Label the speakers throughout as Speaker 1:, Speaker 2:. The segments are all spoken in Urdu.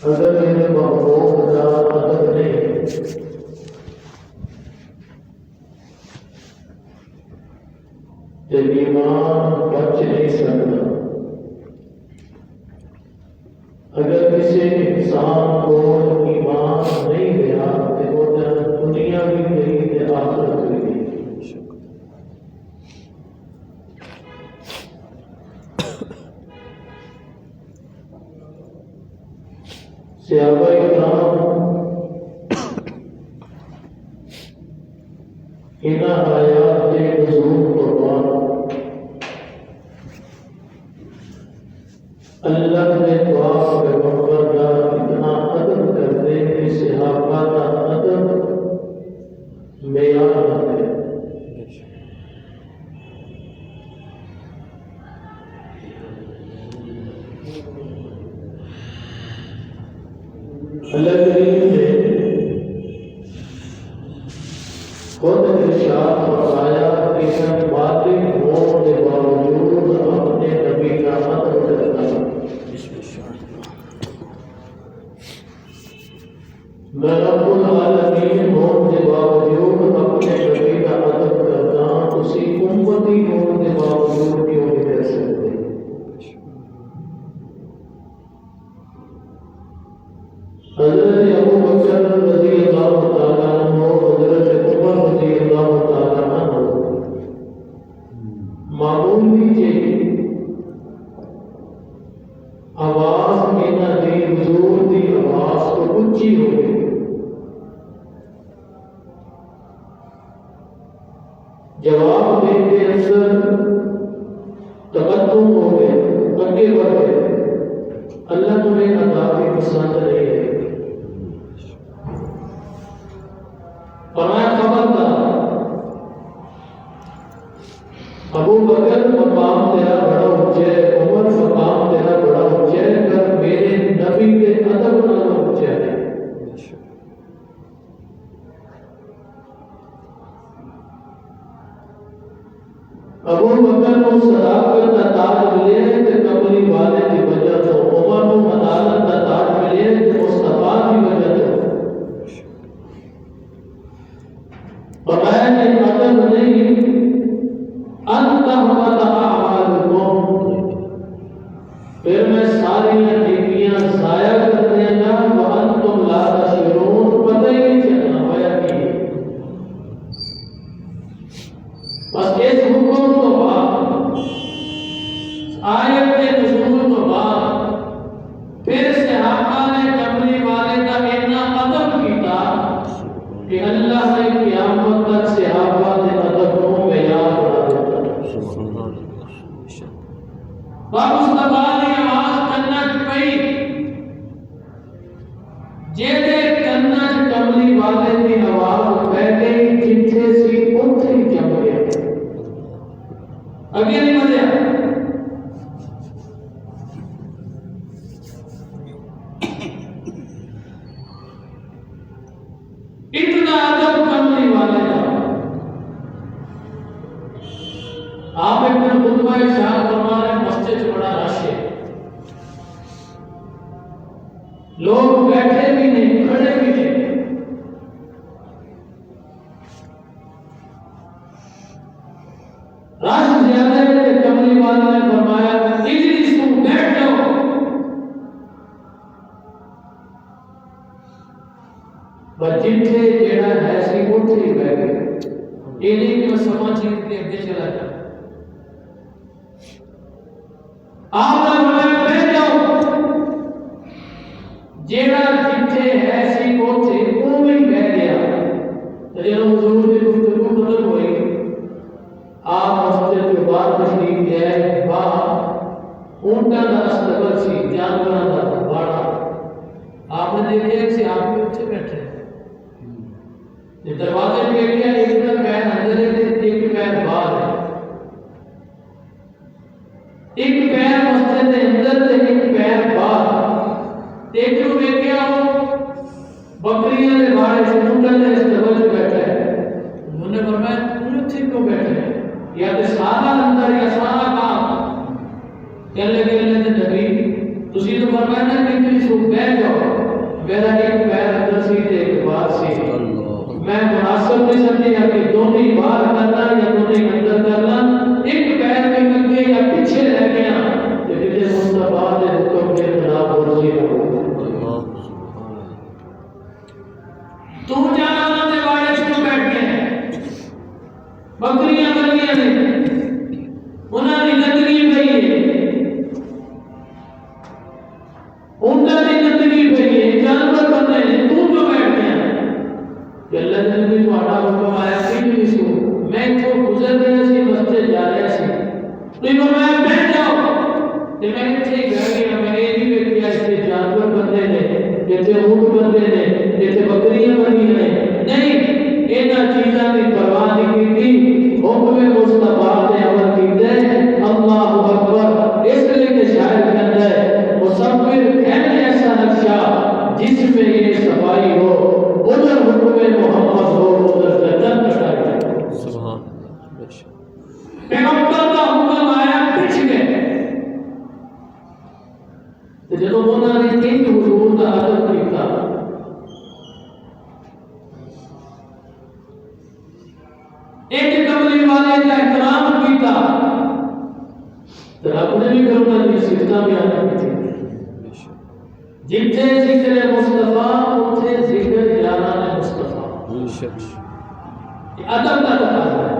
Speaker 1: اگر میرے محبوب کا ادب نہیں تو ایمان بچ نہیں سکتا. اگر کسی انسان کو ایمان نہیں ملا تو وہ دنیا بھی گئی تو آخرت بھی گئی. صحابہ کرام ان آیات کے نزول کے بعد اللہ نے پاک پیغمبر کا اتنا ادب کرتے کہ صحابہ کا ادب معیار ہے. اللہ کریم نے خود ارشاد فرمایا کہ ہم باطل ہونے کے باوجود اپنے نبی کا ادب کرنا. میں رب العالمین ہونے کے باوجود اپنے نبی کا ادب کرنا اسی امتی ہونے کے باوجود کیوں نہیں کر سکتے. حضرت ابو بکر رضی اللہ تعالیٰ عنہ حضرت عمر رضی اللہ تعالیٰ عنہ معمولی جی آواز مینا دی حضور دی آواز تو اونچی ہو گئی. جواب دے کے اندر تقدم ہو گئے، آگے بڑھ گئے. اللہ تمہیں عطا کی پسند نہیں ہے. فرمایا خبردار ابو بکر مقام تیرا بڑا اونچا ہے، عمر مقام تیرا بڑا اونچا ہے، پر میرے نبی کے ادب نہ اونچا ہے. ابو بکر کو صداقت کا تاج ملے تو کملی والے کی وجہ سے، عمر کو عدالت کا تاج ملے تو مصطفیٰ کی وجہ سے. فرمایا کہ ادب نہیں انت حبط اعمالکم، پھر میں ساری نیکیاں ضائع کر دیں گا وانتم لا تشعرون، پتہ ہی نہیں چلنا ہوا کہ بس اس حکم تو بعد آیت کے نزول تو بعد پھر صحابہ نے کملی والے کا اتنا ادب کیا کہ اللہ نے قیامت تک صحابہ کے ادب کو معیار بنا دیتا. مصطفیٰ نے آواز کنج پئی جیدے کنج کملی والے کی آواز بہ گئی جتھے سی اتھے ہی جم گیا. اگے نہیں بڑھیا. اتنا ادب کملی والے کا. آپ ایک دن خطبہ ارشاد فرما رہے مسجد بڑا رش ہے، لوگ بیٹھے بھی نہیں کھڑے بھی نہیں. رش زیادہ ہے کہ کملی والے نے فرمایا اجلس تم بیٹھ جاؤ. جتھے جیڑا ہے سی اتھے ہی بہ گئے. یہ نہیں کہ میں سما چیز کے اگے چلا جاؤں. آپ نے فرمایا بیٹھ جاؤ. جیڑا جتھے ہے سی اتھے اوویں ہی بہ گیا. جب حضور کی گفتگو ختم ہوئی آپ مسجد کے باہر تشریف لے باہر اونٹاں دا استقبال سی، جانوراں دا باڑا. آپ نے دیکھا کہ آپ بھی اتھے بیٹھے. دروازے پہ کیا ایک کا پیر اندر ہے ایک پیر باہر ہے. ایک پیر مسجد کے اندر تے ایک پیر باہر. ایک کو دیکھیا بکریاں دے باڑے اونٹاں دے استقبال میں بیٹھا ہے. انہوں نے فرمایا تم اتھے کیوں بیٹھے ہیں؟ یا تے سارا اندر یا سارا کام کہنے لگے اللہ کے نبی تسی تو فرمایا نا کہ تسی سو بیٹھ جاؤ. میرا ایک پیر اندر سی تے ایک باہر سی، میں مناسب نہیں سمجھا کہ دونوں باہر کرنا یا دونوں اندر کرنا، ایک پیر میں لگے یا پیچھے رہ گیا تو جسے مصطفیٰ نے حکم کے خلاف ورزی نہ ہو۔ تو جانا انہوں نے باڑے چھو بیٹھ گئے ہیں، بکریاں بکریاں نے انہوں نے گندگی پئی ہے، اونٹاں دی گندگی پئی ہے، جانور بندے نے، تو جو بیٹھ گیا کہ اللہ نے بھی تہاڈا حکم آیا سی کہ اس کو میں تو گزر رہا سی مسجد جا رہا سی تو میں بیٹھ جاؤ تے میں اتنے بیٹھ گیا، میں یہ نہیں ویکھیا اتنے جانور بندے نے، اتنے اونٹ بندے نے، اتنے بکریاں بندیاں نے، نہیں انہاں چیزاں دی پرواہ نہیں کیتی، حکم مصطفیٰ نے عمل کیتا ہے۔ اللہ اکبر، اس لیے کہ شاعر کہتا ہے مصور کہنے ایسا نقشہ جس میں یہ صفائی ہو، ادھر حکم محمد ہو، ادھر جنت کٹائی۔
Speaker 2: سبحان
Speaker 1: پیغمبر کا حکم آیا پچھ گئے، تو جب انہوں نے تین حضور کا ادب کیا، ایک کملی والے کا احترام کیتا، تو اپنے بھی کرنا کی سکتا بیان کی تھی، جتنے ذکر مصطفیٰ اتنے ذکر یاران مصطفیٰ، یہ ادب کا تقاضا ہے،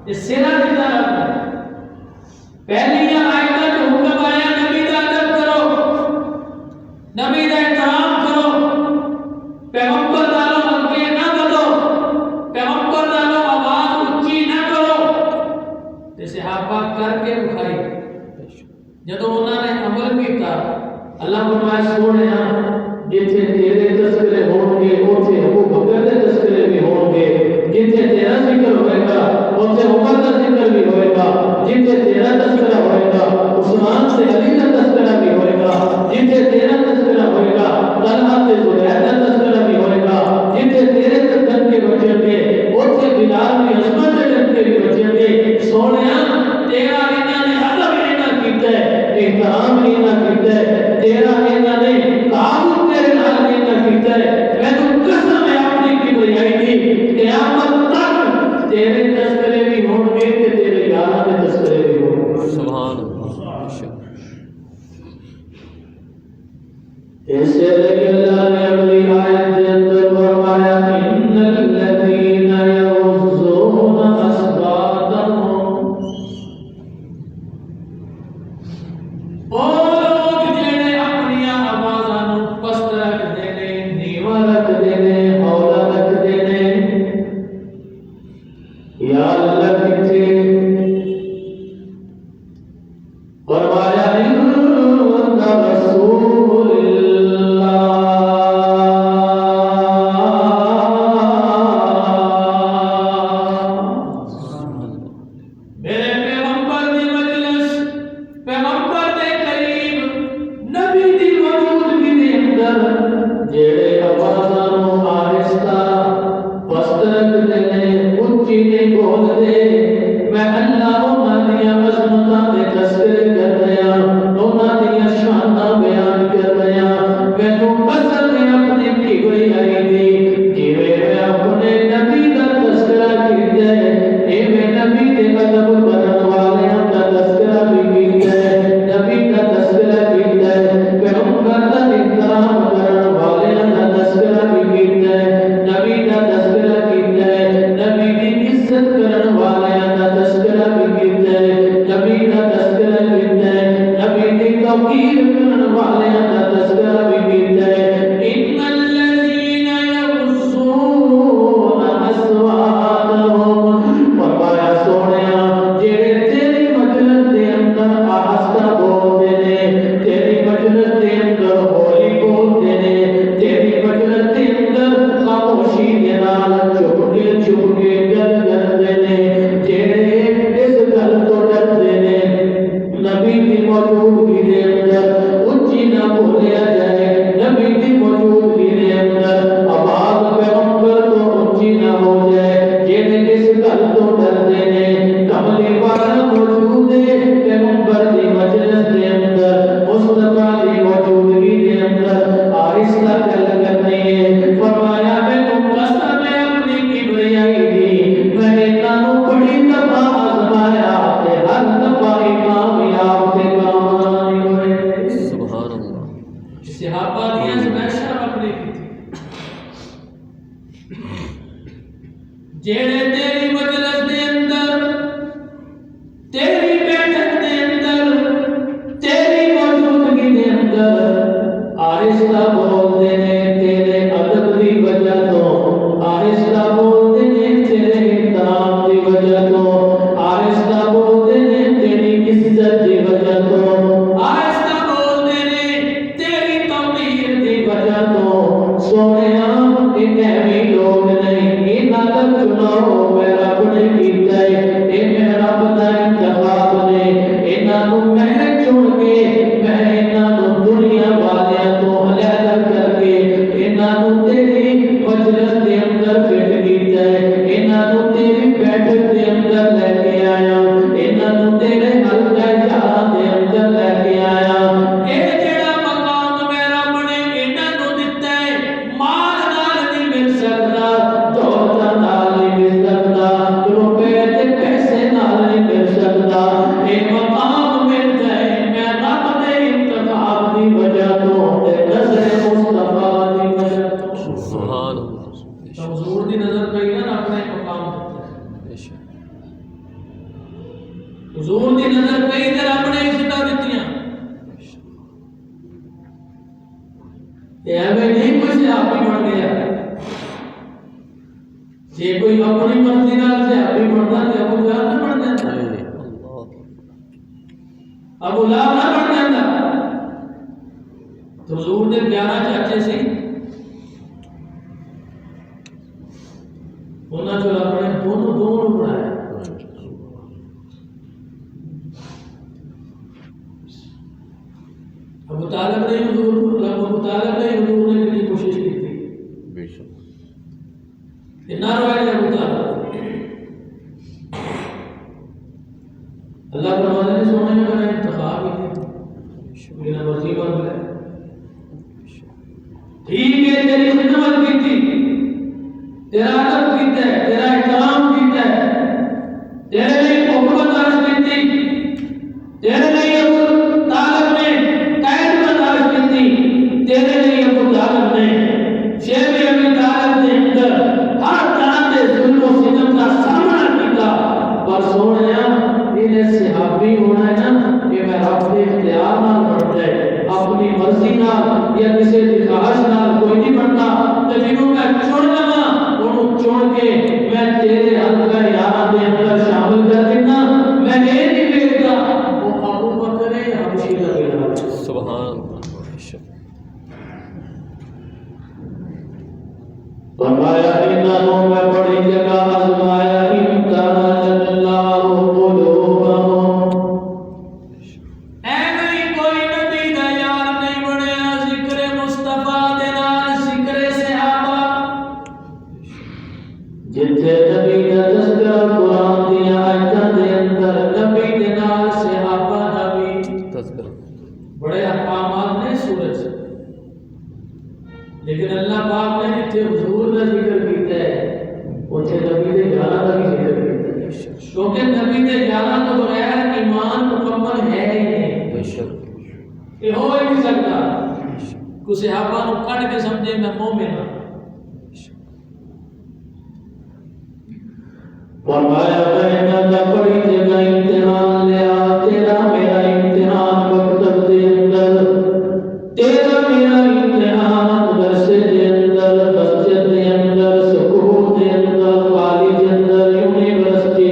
Speaker 1: یہ سیرا کی طرح ہے۔ پہلی آیت جو حکم آیا نبی کا ادب کرو، نبی کا احترام کرو، پیغمبر دالو ہلکے نہ بدو، پیغمبر دالو آواز اونچی نہ کرو، تے صحابہ کر کے بخائی۔ جب انہوں نے عمل کیتا، اللہ فرمایا سونیا جتھے تیرے تذکرے ہون گے اوتھے ابو بکر دے تذکرے بھی ہون گے، جتھے تیرا ذکر ہوئے گا اوتھے عمر کا ذکر بھی ہوئے گا، جتھے تیرا تذکرہ ہوئے گا عثمان سے علی کا تذکرہ بھی ہوئے گا، جتھے تیرا تذکرہ ہوئے گا طلحہ سے زبیر کا تذکرہ بھی ہوئے گا، جتھے تیرے تذکر کے بچیں گے اوتھے بلال کی عظمت کے تذکر کے بچیں گے۔ سونیا تیرا انہاں نے ادب انہاں کیتا ہے، احترام انہاں کیتا ہے، تیرا انہاں نے تعاون تیرے نال انہاں کیتا ہے، میں تو قسم ہے اپنی کی بریائی دی، قیامت تک تیرے تذکرے بھی ہوں گے کہ تیرے یاراں کے تذکرے بھی ہوں گے۔
Speaker 2: سبحان اللہ۔
Speaker 1: ایسے لئے اللہ نے اگلی آیت کے اندر فرمایا ان الذین یغضون اصواتهم، وہ لوگ جڑے اپنی آوازاں نوں پست رکھدے نے، نیواں رکھدے نے، ہولا رکھدے نے، یا اللہ کتے فرمایا ان رسول اللہ، میرے پیغمبر دی مجلس، پیغمبر دے قریب، نبی دی موجودگی دے اندر جڑے آوازاں نوں آہستہ پست رکھدے نے، اونچی نہیں بولدے، میں اللہ انہاں دیاں عظمتاں دے تذکرے کر رہا، انہاں دیاں شاناں بیان کر رہا، مینوں قسم ہے اپنی کبریائی دی، جویں میں اپنے نبی دا تذکرہ کیتا ہے، ایویں نبی دے ادب کرن والیاں دا تذکرہ بھی کیتا ہے، نبی دا تذکرہ کیتا ہے، پیغمبر دا احترام کرن والیاں دا تذکرہ بھی کیتا ہے، نبی دا تذکرہ کیتا ہے، نبی دی عزت کرن والیاں دا تذکرہ بھی کیتا ہے، نبی دا تذکرہ کیتا ہے، نبی دی توقیر کرن والیاں دا تذکرہ بھی کیتا ہے۔ ان الذین یغضون اصواتهم، فرمایا سونیا جڑے تیری مجلس دے اندر آہستہ بولدے نے، تیری مجلس دے اندر ہولی بولدے نے، تیری مجلس دے اندر خاموشی دے نال چپ کے گل کردے نے، جڑے اس گل تو ڈردے نے نبی دی موجودگی دے اندر اونچی نہ بولیا جائے، صحابہ دیا زمائشہ رب نے کی تھی جیڑے تیری مجلس دے اندر تیری بیٹھک دے اندر تیری موجودگی دے اندر آہستہ بولتے ہیں تیرے ادب دی وجہ تو آہستہ بولتے ہیں تیرے احترام دی وجہ تو آہستہ بولتے ہیں تیری عزت دی وجہ تو آہستہ بولتے ہیں تیری توقیر دی وجہ تو سونیا یہ ایویں لوگ نہیں یہ ادب چناؤ میں رب نے کیتا ہے یہ میں رب دا انتخاب نے انہاں نوں میں چن کے میں انہاں نوں دنیا والیاں تو علیحدہ کر کے انہاں نوں تیری مجلس دے اندر فٹ کیتا ہے انہاں نوں تیری بیٹھک دے اندر لے کے آیا انہاں نوں تیرے حلقہ جہاں دے اندر لے کے آیا اے جڑا مقام میں رب نے انہاں نوں دتا ہے مال نال نہیں مل سکدا دولت نال نہیں مل سکدا روپے تے پیسے نال نہیں مل سکدا اے مقام ملتا ہے میں رب دے انتخاب دی وجہ تو تے نظر مصطفیٰ دی وجہ تو
Speaker 2: سبحان اللہ
Speaker 1: حضور دی نظر پئی نا اپنے مقام
Speaker 2: بے شک
Speaker 1: حضور دی نظر پئی تے رب نے عزت دتیاں تے ایویں نہیں کوئی صحابی بن گیا جے کوئی اپنی مرضی نال صحابی بندا تے ابو جہل نہ بن جاندا ابو لہب نہ بن جاندا تو حضور دے 11 چاچے سی انہاں جو رب نے دونوں بنایا ابو طالب نے حضور نے کتنی کوشش کی تھی
Speaker 2: بے شک
Speaker 1: کتنا رویا ابو طالب اللہ فرماتے ہیں سونے میں میرا انتخاب ہی نہیں میرا مرضی بن گیا ٹھیک ہے تیری خدمت کی تھی تیرا ادب کیتا ہے تیرا احترام کیتا ہے تیرے لیے محبت عرض کی تھی تیرے لیے ابو طالب نے قید برداشت کی تھی تیرے لیے ابو طالب نے شیب ابی طالب کے اندر ہر طرح کے ظلم و ستم کا سامنا کیتا پر سونیا انہیں صحابی ہونا ہے نا کہ میں رب کے اختیار نال بنتا ہے اپنی مرضی نال یا کسی کی خواہش نال کوئی نہیں بنتا تو جنہوں میں چن لواں انہوں چن کے میں تیرے حلقہ یاراں دے اندر شامل کر دینا میں یہ نہیں دیکھتا وہ ابو بکر ہے حبشی کا بلال
Speaker 2: سبحان اللہ بے شک
Speaker 1: فرمایا انہوں میں بڑی جگہ آزمایا امتحان اللہ قلوبہم ایویں کوئی نبی دا یار نہیں بنیا ذکر مصطفیٰ دے نال ذکر صحابہ جتھے نبی دا تذکرہ قرآن دیا آیتاں دے اندر نبی دے نال صحابہ نبی
Speaker 2: تذکرہ
Speaker 1: بڑے احکامات نے سورج لیکن اللہ پاک نے جتھے حضور کا ذکر کیتا ہے اتنے نبی دے یاراں کا بھی ذکر کیتا ہے کیونکہ نبی دے یاراں تو بغیر ایمان مکمل ہے ہی نہیں
Speaker 2: بے شک
Speaker 1: یہ ہو ہی نہیں سکتا کوئی صحابہ نو کڈ کے سمجھے میں مومن ہاں فرمایا میں نہ بڑی جگہ امتحان لیا تیرا میرا امتحان مکتب دے اندر تیرا میرا امتحان مدرسے دے اندر مسجد دے اندر سکول دے اندر کالج دے اندر یونیورسٹی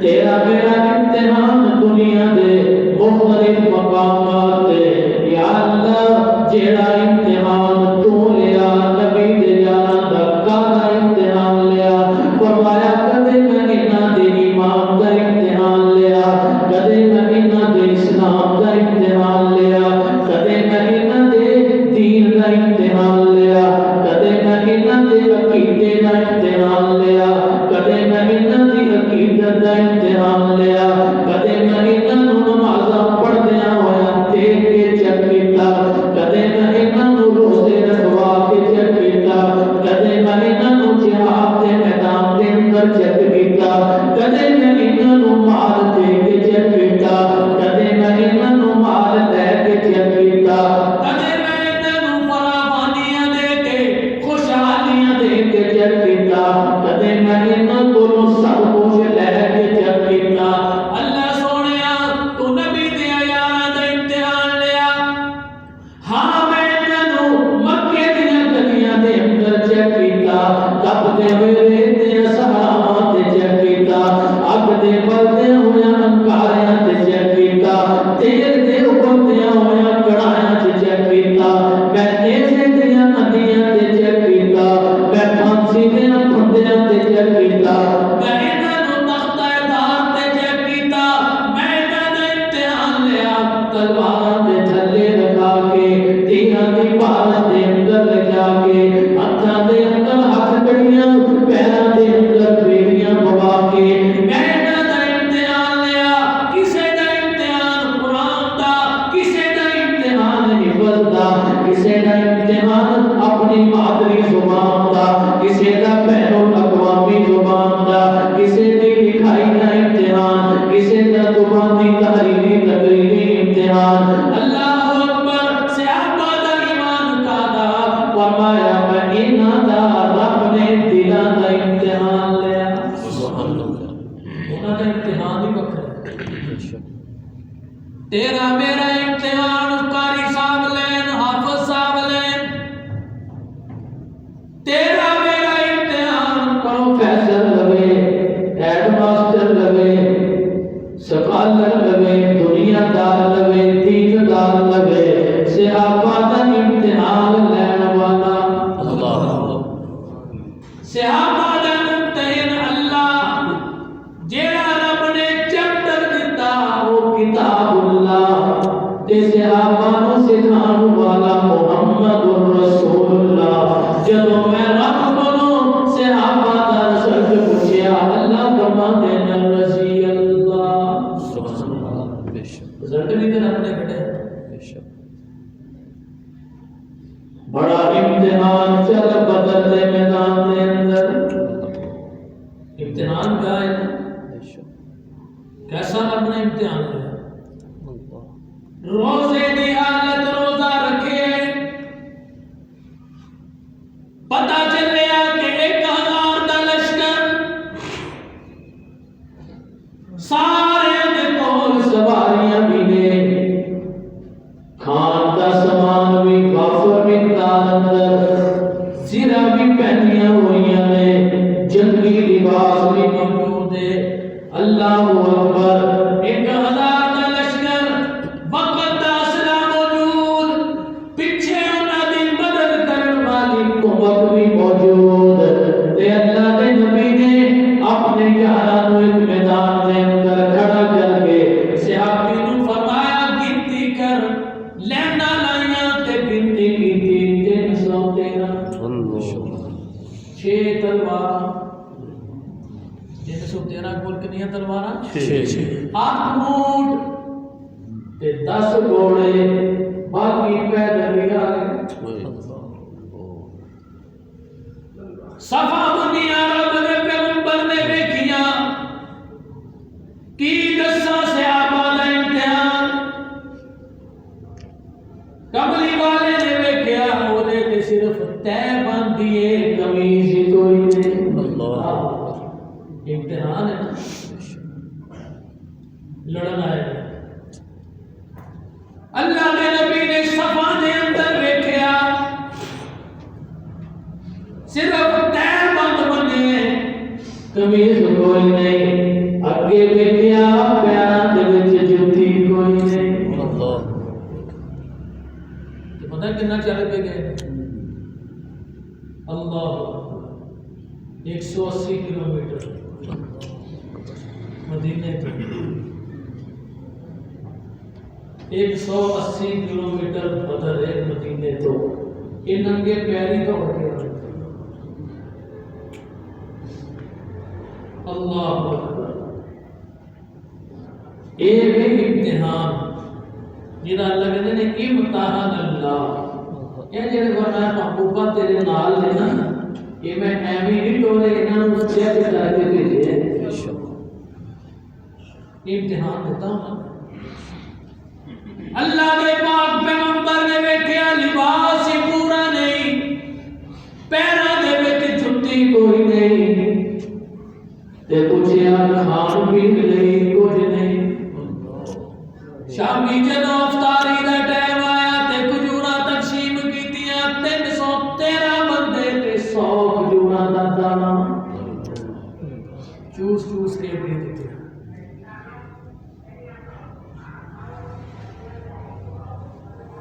Speaker 1: تیرا میرا امتحان دنیا دے مختلف مقامات دے یا اللہ جیڑا امتحان تو لیا نبی دے یاراں دا کالا امتحان لیا فرمایا کدے میں انہاں دے ایمان دا امتحان لیا کدے میں انہاں دے اسلام دا امتحان لیا کدے میں انہاں دے دین دا امتحان لیا کدے میں انہاں دے عقیدے دا امتحان لیا کدے میں انہاں دی عقیدت دا امتحان لیا کدے میں انہاں نوں نمازاں پڑھدیاں ہویا دیکھ کے چیک کیتا کدے میں انہاں نوں روزے رکھوا کے چیک کیتا کدے میں انہاں نوں جہاد دے میدان دے اندر چیک کیتا کدے میں انہاں نوں مال دے کے چیک کیتا کدے میں انہاں نوں مال لے کے چیک کیتا کدے میں انہاں تیرا میرا امتحان قاری صاحب لین حافظ صاحب لین تیرا میرا امتحان پروفیسر لگے ہیڈ ماسٹر لگے سکالر لگے دنیا دار لگے دین دار لگے صحابہ دا امتحان لین والا صحابہ دا ممتحن اللہ جیڑا رب نے چیپٹر دیتا وہ کتاب اللہ تے صحابہ نو سکھان والا محمد رسول اللہ جدو میں رب بنو صحابہ دا رسول پوچھیا اللہ فرماتے ہیں رضی اللہ رزلٹ بھی تے رب نے کھڑے بڑا امتحان چل بدر دے میدان دے اندر امتحان کا ہے کیسا رب نے امتحان لیا روزے دی حالت روزہ رکھے پتہ چلیا کہ 1000 دا لشکر سارے دے کول سواریاں بھی نے کھان کا سامان بھی کافر مقدار اندر زیرہ بھی پہنیاں ہوئیاں نے جنگی لباس بھی موجود ہے اللہ اکبر 1000 دا لشکر وقت دا اسلحہ موجود پیچھے انہاں دی مدد کرن والی قوت بھی موجود تے اللہ دے نبی نے اپنے یاراں نو ایک میدان دے اندر کھڑا کر کے صحابی نو فرمایا گنتی کر لینا لائیاں تے گنتی کیتی 313 6 تلوار 313 کول کنیاں تلواراں 6 8 اونٹ تے 10 گھوڑے باقی پیدل ہی آ گئے صفا دنیا رب دے پیغمبر نے ویکھیاں کی دساں صحابہ دا امتحان کملی والے نے ویکھیا اودے تے صرف تے باندھی ہے قمیض کوئی نہیں امتحان ہے لڑن آئے اللہ نے نبی نے صفا دے اندر ویکھیا صرف تے بند بنے قمیض کوئی نہیں اگے ویکھیا پیراں دے وچ جُتی کوئی نہیں پتہ کتنا چل کے گئے اللہ 180 کلومیٹر مدینے تو 180 کلومیٹر بدر ہے مدینے تو یہ ننگے پیری تو ہو گیا اللہ اکبر ایک امتحان جہاں اللہ کہتے ہیں امتحان اللہ یہ جڑے فرمایا محبوبہ تیرے نال نے نا یہ میں ایویں نہیں ٹورے انہاں نوں چیک کر کے بھیجے امتحان دیتا ہوں اللہ کے پاک پیغمبر نے ویکھیا لباس ہی پورا نہیں پیراں دے وچ جُتی کوئی نہیں تے پوچھیا کھان پین نہیں کچھ نہیں شامی جدوں افطاری دا ٹائم آیا تے کھجوراں تقسیم کیتیاں 313 بندے تے 100 کھجوراں دا دانہ چوس چوس کے دے دتے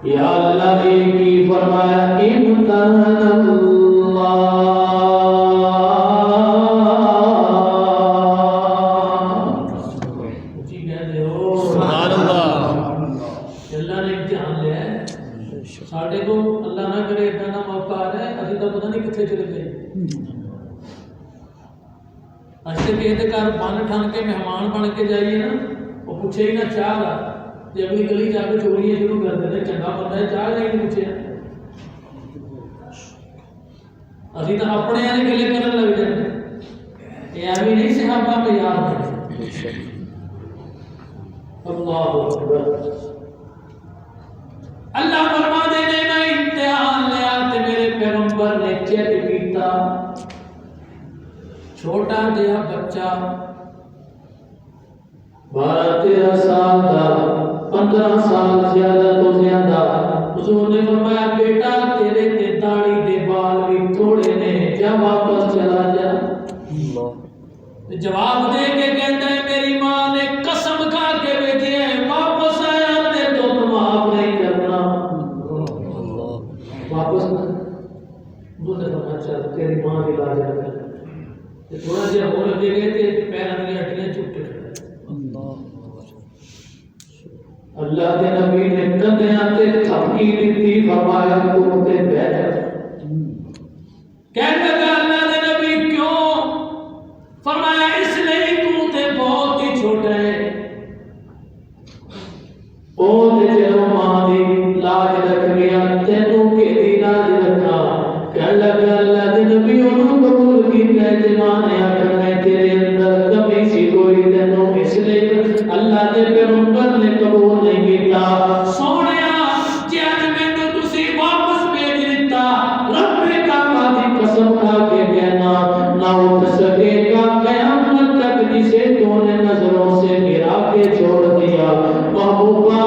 Speaker 1: یا اللہ ایک ہی فرمایا امتحان اللہ جی کہہ دے ہو سبحان اللہ اللہ نے امتحان لیا ہے ساڈے کو اللہ نہ کرے اتنا نہ موقع آ جائے ابھی تو پتہ نہیں کتنے چلے گئے اچھے کسی کے گھر بن ٹھن کے مہمان بن کے جائیے نا وہ پوچھے ہی نہ چاہ رہا اگلی گلی جا کے چوریاں شروع کر دیتے چنگا بندہ ہے چاہ نہیں پوچھے ابھی تو اپنے والے گلے کرنے لگ جاتے یہ ابھی نہیں صحابہ میں یاد ہے اللہ اکبر اللہ فرما دے میں امتحان لیا تے میرے پیغمبر نے چیک کیتا چھوٹا جہا بچہ 12-13 سال کا 15 سال زیادہ تو زیادہ حضور نے فرمایا بیٹا تیرے تے داڑھی دے بال بھی تھوڑے نے جا واپس چلا جا جواب دے کے کہتا ہے میری ماں نے قسم کھا کے بیٹھی ہے واپس آیا تے تو معاف نہیں کرنا واپس حضور نے فرمایا چل تیری ماں کی لاج رکھ تھوڑا جہا ہو لگے گئے تے پیروں کی ہڈیاں چھٹے اللہ کے نبی نے کندھیاں تے تھپکی دتی فرمایا تو تے بیٹھ کہنے لگا اللہ کے نبی کیوں فرمایا اس لیے تو تے بہت ہی چھوٹا ہے او تے چلو ماں دی لاج رکھ گیا تینوں کے دی لاج رکھا کہنے لگا اللہ کے نبی انہوں قبول کیتا ہے ماں نے آخر ہے تیرے اندر کمی سی کوئی تینوں اس لیے اللہ کے پیغمبر نے قبول نہیں کیتا سونیا جے اج مینوں تسی واپس بھیج دتا رب کعبہ دی قسم کھا کے کہنا نہ اٹھ سکے گا قیامت تک جسے تو نے نظروں سے گرا کے چھوڑ دیا محبوبہ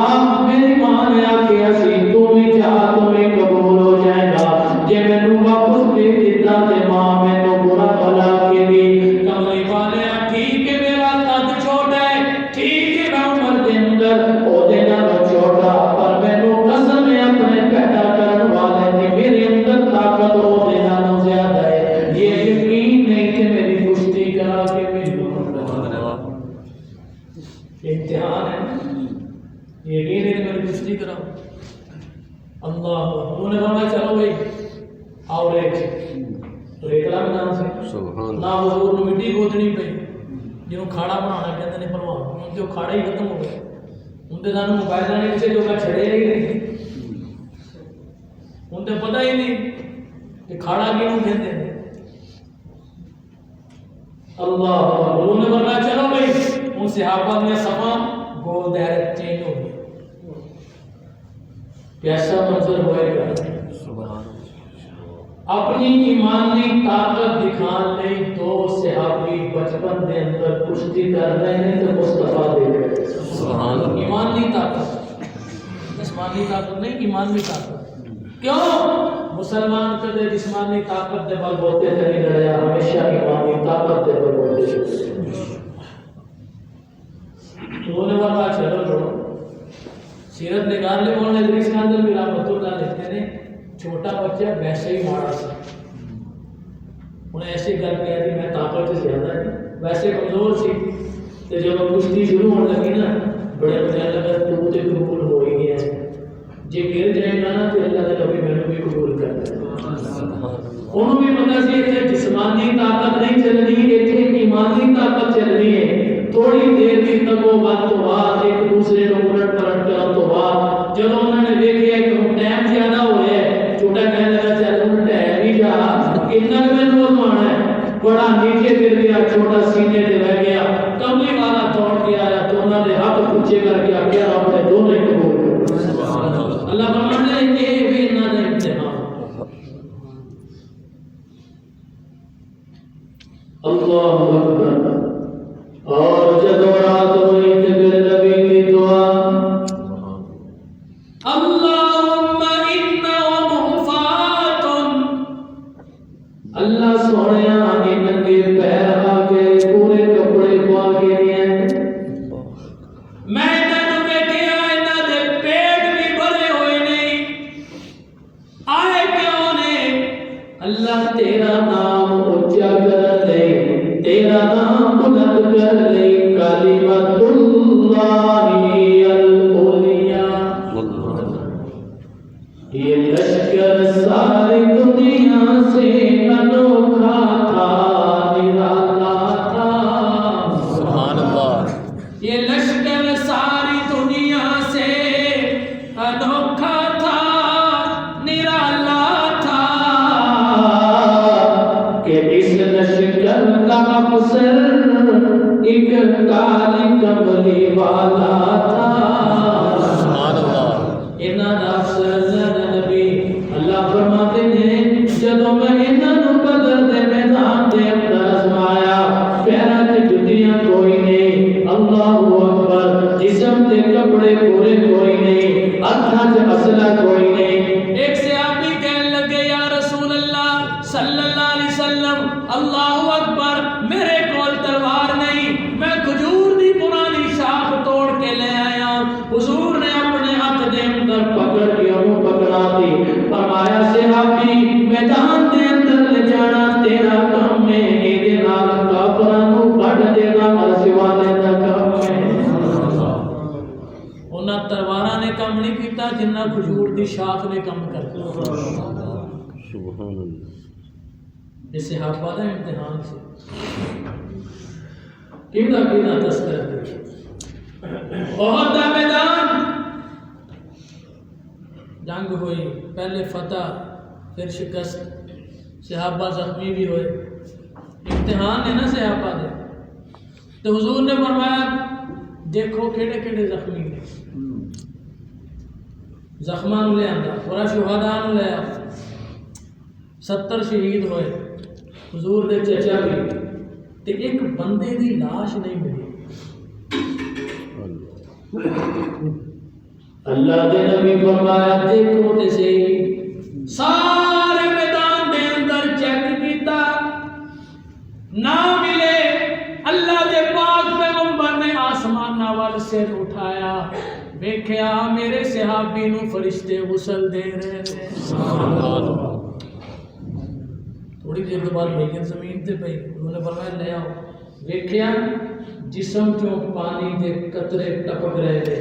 Speaker 1: میری ماں نے آکے اسی تو بھی چاہ تمہیں قبول ہو جائے گا جے مینوں واپس بھیج دتا تے ماں مینوں برا بھلا کے دی کملی والے ٹھیک ہے میرا قد چھوٹا ہے ٹھیک ہے میں عمر دے اندر او دے نال چھوٹا پر مینوں قسم ہے اپنے پیدا کرن والے دی میرے اندر طاقت او دے نال زیادہ ہے یہ یقین نہیں کہ میری پشتی کرا کے میری امتحان ہے یقین ہے کہ میری پشتی کرا اللہ انہوں نے فرمایا چلو بھائی آؤ ریکلا میں نام سے نہ حضور نو مٹی گودنی پئی جنوں کھاڑا بنانا کہتے ہیں پہلوان ہوں تو کھاڑا ہی ختم ہو گیا ہوں تو سانوں موبائل نے کسی جو چھڑیا ہی نہیں ہوں تو پتہ ہی نہیں کہ کھاڑا کیوں کہتے ہیں اللہ حضور نے فرمایا چلو بھائی ان صحابہ نے صفا گول دائرہ چینج ہو گیا کیسا منظر ہوئے گا اپنی ایمانی طاقت دکھان نہیں دو صحابی بچپن دے اندر کشتی کر رہے ہیں تو مصطفیٰ دے رہے ایمانی طاقت جسمانی طاقت نہیں ایمانی طاقت کیوں مسلمان کدے جسمانی طاقت دے بل بوتے تھے نہیں لڑیا ہمیشہ ایمانی طاقت دے بل بوتے تھے تو نے بابا چلو لڑو سیرت نگار لے بولنے ادریس خان بھی رحمت اللہ لکھتے ہیں چھوٹا بچہ ویسے ہی مارا سا انہیں ایسے گل کہا کہ میں طاقت سے زیادہ نہیں ویسے کمزور سی تو جب کشتی شروع ہونے لگی نا بڑے بچے لگا تو تے قبول ہو ہی گیا ہے جے گر جائے گا نا تو اللہ نے کبھی میں بھی قبول کرتا ہے انہوں بھی پتا سی کہ جسمانی طاقت نہیں چلنی ایتھے ایمانی طاقت چلنی ہے تھوڑی دیر کی تکو بات تو بعد ایک دوسرے کو الٹ پلٹ کرن تو بعد جب انہوں نے دیکھا کہ ٹائم زیادہ ہو رہا ہے چھوٹا کہنے لگا چل انہوں نے ٹائم ہی جا اتنا کہ میں نوز مانا ہے بڑا نیچے گر گیا چھوٹا سینے دے رہ گیا کملی والا دوڑ کے آیا تو انہوں نے ہاتھ پوچھے کر کے کیا رب نے دونوں ہی قبول کر اللہ فرماتا ہے کہ یہ بھی انہوں نے امتحان اللہ اکبر اور جب رات ہوئی تو پھر نبی کی دعا اللہم انہم فات اللہ سوڑیا انہوں کے پیر آگے پورے کپڑے کو آگے لئے میں انہوں بیٹھے آئے نہ دے پیٹ بھی بھرے ہوئے نہیں آئے کیوں نے اللہ تیرا نام اچھا کر لے تیرا نام بلند کر لے کلمت اللہ العلیٰ یہ لشکر ساری دنیا سے انوکھا تھا نرالا تھا سبحان اللہ یہ لشکر ساری دنیا سے انوکھا تھا نرالا تھا کہ اس لشکر کا افسر ایک کالی کملی والا تھا سبحان اللہ انہاں دا افسر اللہ نبی اللہ فرماتے ہیں جدوں میں انہاں بدر دے میدان دے اندر آزمایا پیراں تے جُتیاں کوئی نہیں اللہ اکبر جسم دے کپڑے پورے اللہ اکبر، میرے کول تلوار نہیں، میں کھجور دی پرانی شاخ توڑ کے لے آیا۔ حضور نے اپنے ہاتھ دے اندر پکڑ کے انہوں پکڑا دی، فرمایا صحابی میدان دے اندر لے جانا تیرا کام ہے، ایدے نال کافراں نوں وڈ دینا سوا دینا کام ہے۔ انہاں تلواراں نے کم نہیں کیتا جنہ کھجور دی شاخ نے کم کرتا۔
Speaker 2: سبحان اللہ۔
Speaker 1: یہ صحابہ دا امتحان سے کینا تذکرہ دیکھو۔ احد دا میدان، جنگ ہوئی، پہلے فتح پھر شکست، صحابہ زخمی بھی ہوئے، امتحان ہے نا صحابہ دے۔ تو حضور نے فرمایا دیکھو کیڑے کیڑے زخمی نے، زخماں نوں لے آندا، پورا شہداء نوں لے آ، 70 شہید ہوئے، حضور دے چچا بھی، تے ایک بندے دی لاش نہیں ملی۔ اللہ دے نبی فرمایا دیکھو تے صحیح، سارے میدان دے اندر چیک کیتا، نہ ملے۔ اللہ دے پاک پیغمبر نے آسمان وال سر اٹھایا، ویکھیا میرے صحابی نو فرشتے غسل دے رہے تھے۔ تھوڑی دیر کے بعد میت زمین تے پئی، انہوں نے فرمایا لے آؤ، ویکھیا جسم چوں پانی دے قطرے ٹپک رہے تھے۔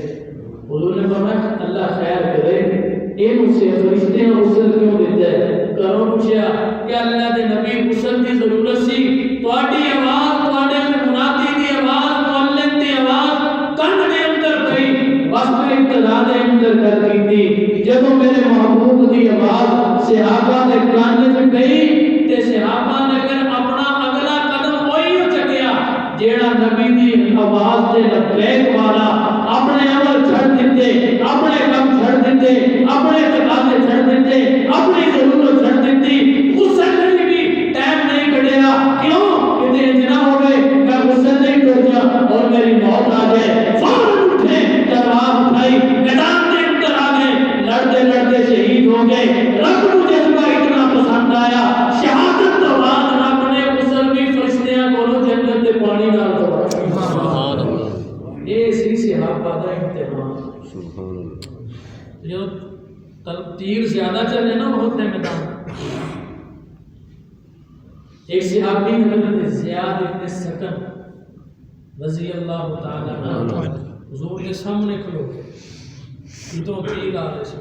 Speaker 1: حضور نے فرمایا اللہ خیر کرے، اینوں سے فرشتے نے غسل کیوں دیتا ہے؟ کرو پوچھیا کہ اللہ دے نبی غسل دی ضرورت سی، تہاڈی آواز، تہاڈے منادی دی آواز، معلم دی آواز کن دے اندر پئی، واسطے ابتدا دے اندر کر کیتی۔ جدوں میرے محبوب دی آواز صحابہ دے کان وچ گئی تے صحابہ نے پھر اپنا اگلا قدم وہی چکیا جیڑا نبی دی آواز دے لبیک والا، اپنے عمل چھڑ دیتے، اپنے کم چھڑ دیتے، اپنے تقاضے چھڑ دیتے، اپنی ضرورت چھڑ دیتی، غسل نہیں بھی ٹائم نہیں کٹیا۔ کیوں؟ کہتے اتنا ہو گئے میں غسل نہیں کرتا اور میری موت آ جائے۔ فوراً اٹھے، تلوار اٹھائی، میدان کے اندر آ گئے، لڑتے لڑتے شہید ہو گئے۔ رب کو جذبہ اتنا پسند آیا، شہادت تو بعد رب نے غسل بھی فرشتیاں کو جنت کے پانی نال دھویا۔
Speaker 2: سبحان اللہ۔
Speaker 1: یہ سی صحابہ دا امتحان۔
Speaker 2: سبحان اللہ۔
Speaker 1: جو تیر زیادہ چلے نا بہت نے میدان، ایک صحابی حضرت زیاد ابن سکن رضی اللہ تعالی عنہ حضور کے سامنے کھلو گئے، ادھروں تیر آ رہے سے،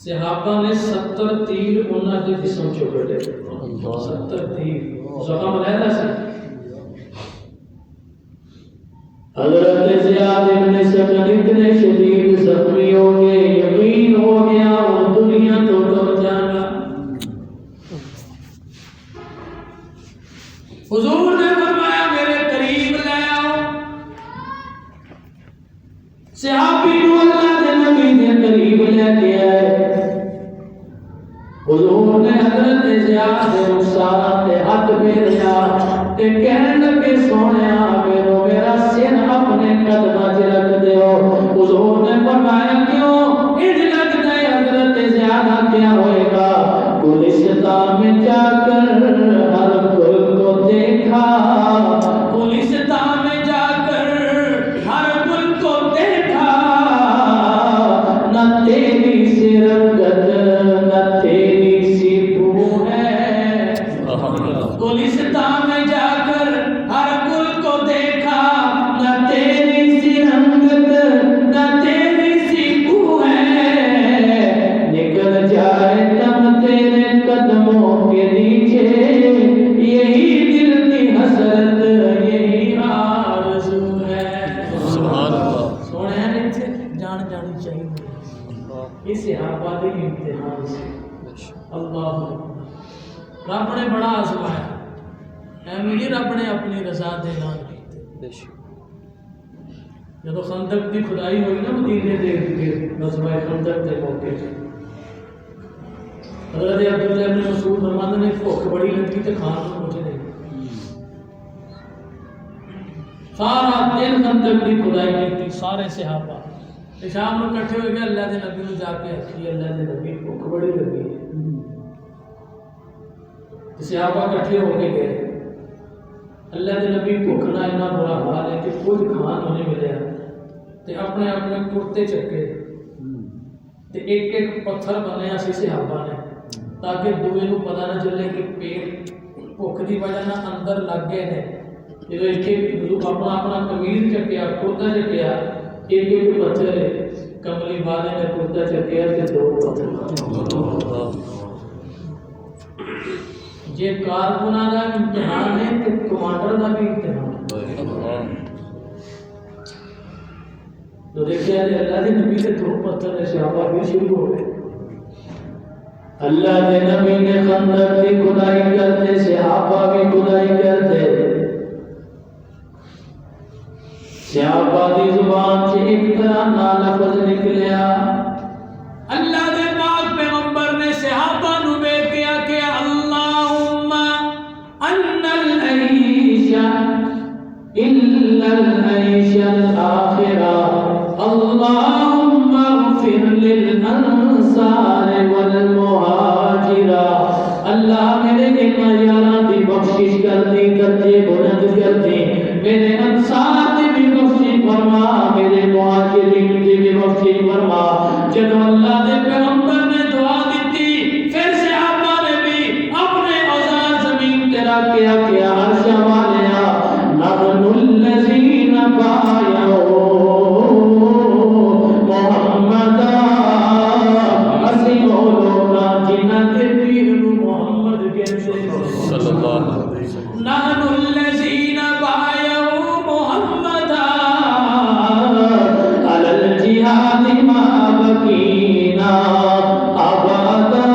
Speaker 1: صحابہ نے 70 تیر انہاں دے جسم چوں کڈے، 70 تیر زخم رہدا سی۔ حضرت زیاد ابن سکن اتنے شدید زخمی ہو گئے، یقین ہو گیا اور دنیا تو ڈر جانا۔ حضور نے فرمایا میرے قریب لے آؤ، صحابی کو اللہ کے نبی کے قریب لے کے آئے۔ حضور نے حضرت زیاد مصارہ تے ہاتھ پھیریا تے کہنے لگے سونیا میرا سر اپنے قدماں وچ رکھ دیو۔ حضور نے فرمایا کیوں؟ انج لگتا ہے حضرت زیادہ کیا ہوئے گا، گلستان میں جا کر ہر گل کو دیکھا، گلستان میں جا کر ہر گل کو دیکھا، نہ تیری سی رنگت نہ تیری سی بو ہے، گلستان میں جا کر ہر گل کو دیکھا، نہ تیری سی رنگت نہ تیری سی بو ہے، نکل جائے دم تیرے قدموں کے نیچے، یہی دل کی حسرت یہی آرزو ہے۔
Speaker 2: سبحان اللہ۔
Speaker 1: سونے ہیں جان جانی چاہیے اس صحابہ کے امتحان سے۔ اللہ رب نے بڑا آزمایا، ایویں رب نے اپنی رضا دے اعلان کیتے۔ جب خندق کی کھدائی ہوئی نا مدینے دے غزوہ خندق کے موقع سے، حضرت عبداللہ بن مسعود فرماتے نے بھوک بڑی لگی تو کھان کو کچھ نہیں، سارا دن خندق کی کھدائی کی سارے صحابہ، شام کو کٹھے ہوئے گئے اللہ کے نبی کو جا کے آخی اللہ کے نبی بھوک بڑی لگی ہے، صحابہ کٹھے ہو کے گئے، اللہ کے نبی بھوک نہ اتنا برا حال ہے کہ کچھ کھان نہیں ملیا، تے اپنے اپنے کرتے چکے تے ایک ایک پتھر بنیا سی صحابہ نے تاکہ دوے نو پتہ نہ چلے کہ پیٹ بھوک دی وجہ نہ اندر لگ گئے نے۔ جدو ایک اپنا اپنا قمیض چکیا، کرتا چکیا، ایک ایک پتھر کملی والے نے کرتا چکیا تے دو پتھر۔ جے کارکنہ دا امتحان ہے تو کمانڈر دا بھی امتحان ہے۔ تو دیکھیا جائے اللہ کے نبی سے دو پتھر نے صحابہ بھی شروع ہو گئے۔ اللہ کے نبی نے خندق کی کھدائی کرتے، صحابہ بھی کھدائی کرتے، صحابہ دی زبان سے ایک طرح نا لفظ نکلیا۔ اللہ دے پاک پیغمبر نے صحابہ نو بیٹھ کے آکھیا اللہم ان العیش الا العیش الاخرہ، اللہم اغفر للانصار والمہاجرہ۔ اللہ میرے ان یاراں دی بخشش کر دی، درجے بلند کر دی، میرے انصار دی بھی بخشش فرما، میرے مہاجرین دی بھی بخشش فرما۔ جب اللہ دے پیغمبر نے دعا دیتی، پھر صحابہ نے بھی اپنے اوزار زمین تے رکھ کے آکھیا عرش والیا نحن الذین بایعوا محمدا، اسی وہ لوگ جنہاں دے پیر نو محمد کہندے صلی اللہ علیہ وسلم۔ نحن الذین بایعوا محمدا علی الجہاد ما بقینا ابدا۔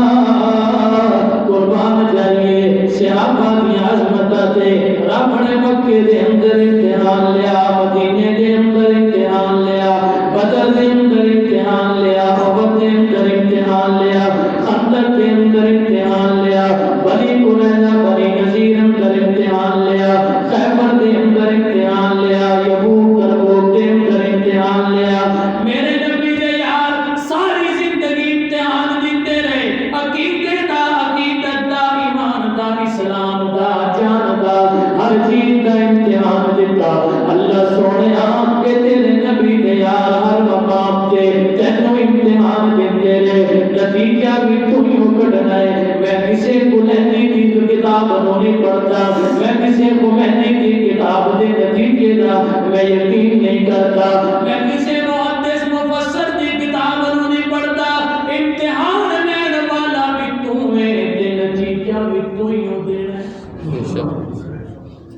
Speaker 1: قربان جائیے صحابہ کی عظمت تے رب نے مکے دے اندر امتحان لیا، مدینے دے اندر امتحان لیا، بدر دے اندر امتحان لیا، احد دے اندر امتحان لیا، خندق دے اندر امتحان لیا، بنی قریظہ بنی نذیر اندر امتحان لیا، خیبر دے اندر امتحان لیا، یبوک تبوک دے اندر امتحان لیا۔ میرے نبی دے یار ساری زندگی امتحان دیتے رہے، عقیدے دا، عقیدت دا، ایمان دا، اسلام دا، جان دا، ہر چیز دا امتحان دیتا۔ اللہ سونے آپ کے تیرے نبی دے یار ہر مقام تے تینوں امتحان دیتے رہے، نتیجہ بھی تو ہی کٹنا ہے۔ میں کسی خمینی کی کتاب نہیں پڑھتا، میں کسی خمینی کی کتاب دے نتیجے دا میں یقین نہیں کرتا، میں کسی محدث مفسر کی کتاب نہیں پڑھتا۔ امتحان لینے والا بھی تو ہے تے نتیجہ بھی تو ہی دینا ہے۔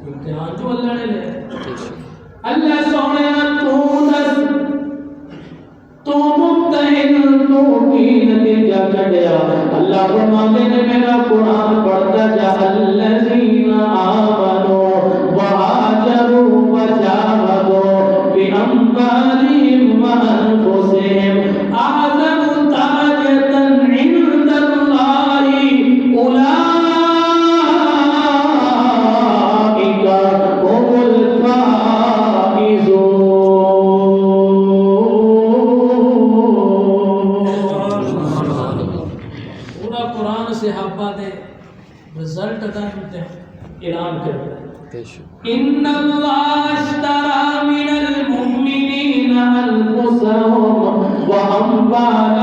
Speaker 1: امتحان تو اللہ نے لیا۔ اللہ سونے تو دس تو ممتحن تو کی نتیجہ کٹیا۔ اللہ فرماتے ہیں میرا قرآن پڑھتا جا الذین آمنوا وہاجروا وجاہدوا بأموالہم وأنفسہم أعظم درجة عند اللہ أولئک هم الفائزون۔ پورا قرآن صحابہ دے رزلٹ کا اعلان کرتا ہے۔ ان اللہ اشترى من المؤمنین انفسهم واموالهم بان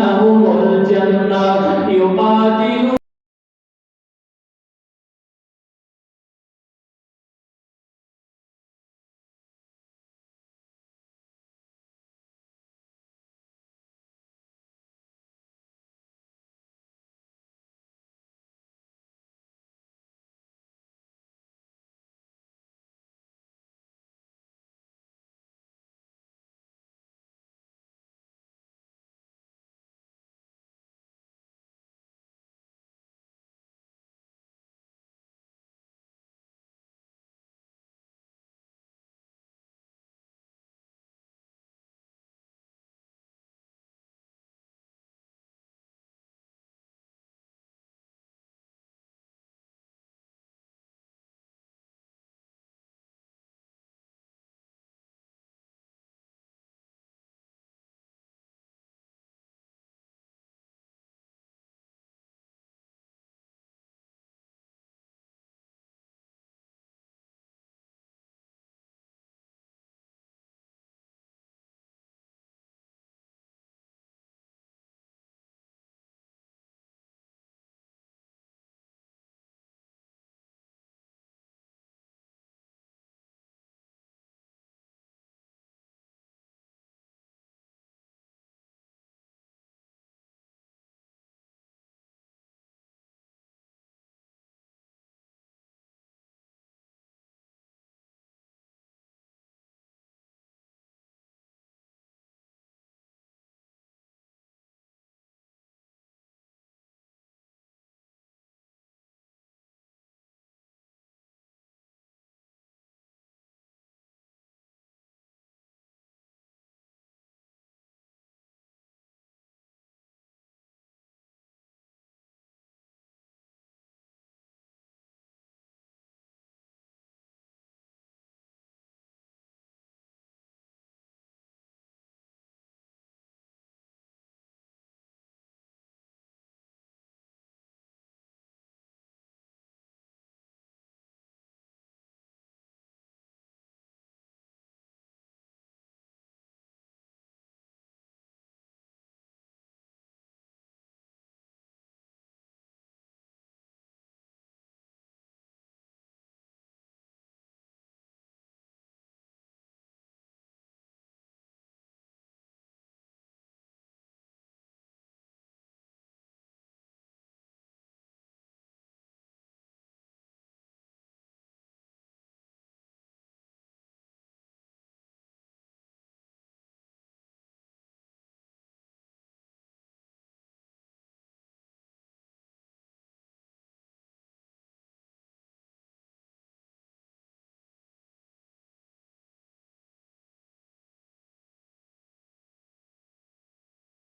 Speaker 1: لهم الجنہ یقاتلون